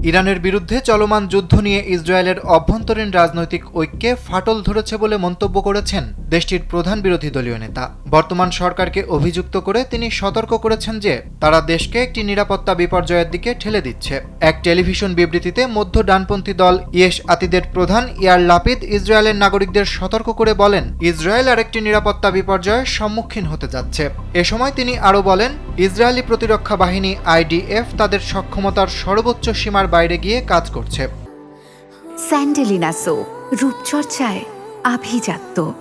ইরানের বিরুদ্ধে চলমান যুদ্ধ নিয়ে ইসরায়েলের অভ্যন্তরীণ রাজনৈতিক ঐক্যে ফাটল ধরেছে বলে মন্তব্য করেছেন দেশটির প্রধান বিরোধী দলীয় নেতা। বর্তমান সরকারকে অভিযুক্ত করে তিনি সতর্ক করেছেন যে তারা দেশকে একটি নিরাপত্তা বিপর্যয়ের দিকে ঠেলে দিচ্ছে। এক টেলিভিশন বিবৃতিতে মধ্য ডানপন্থী দল ইয়েশ আতিদের প্রধান ইয়ার লাপিদ ইসরায়েলের নাগরিকদের সতর্ক করে বলেন, ইসরায়েল আরেকটি নিরাপত্তা বিপর্যয়ের সম্মুখীন হতে যাচ্ছে। এ সময় তিনি আরও বলেন, ইসরায়েলি প্রতিরক্ষা বাহিনী IDF তাদের সক্ষমতার সর্বোচ্চ সীমার বাইরে গিয়ে কাজ করছে। স্যান্ডেলিনা সো, রূপচর্চায় আভিজাত্য।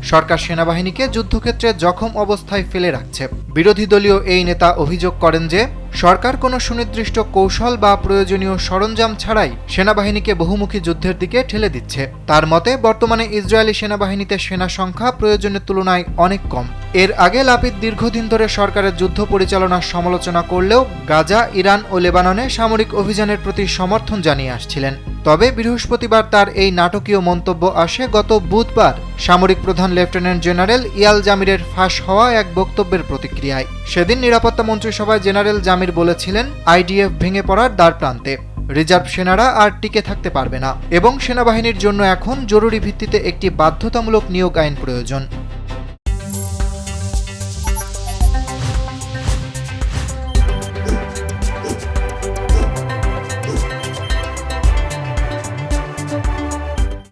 সরকার সেনাবাহিনীকে যুদ্ধক্ষেত্রে জখম অবস্থায় ফেলে রাখছে। বিরোধী দলীয় এই নেতা অভিযোগ করেন যে সরকার কোনো সুনির্দিষ্ট কৌশল বা প্রয়োজনীয় সরঞ্জাম ছাড়াই সেনাবাহিনীকে বহুমুখী যুদ্ধের দিকে ঠেলে দিচ্ছে। তার মতে বর্তমানে ইসরায়েলি সেনাবাহিনীতে সেনা সংখ্যা প্রয়োজনের তুলনায় অনেক কম। এর আগে লাপিদ দীর্ঘদিন ধরে সরকারের যুদ্ধ পরিচালনার সমালোচনা করলেও গাজা, ইরান ও লেবাননে সামরিক অভিযানের প্রতি সমর্থন জানিয়ে আসছিলেন। তবে বৃহস্পতিবার তার এই নাটকীয় মন্তব্য আসে গত বুধবার সামরিক প্রধান লেফটেন্যান্ট জেনারেল ইয়াল জামিরের ফাঁস হওয়া এক বক্তব্যের প্রতিক্রিয়ায়। সেদিন নিরাপত্তা মন্ত্রিসভায় জেনারেল জামির বলেছিলেন, IDF ভেঙে পড়ার দ্বারপ্রান্তে, রিজার্ভ সেনারা আর টিকে থাকতে পারবে না এবং সেনাবাহিনীর জন্য এখন জরুরি ভিত্তিতে একটি বাধ্যতামূলক নিয়োগ আইন প্রয়োজন।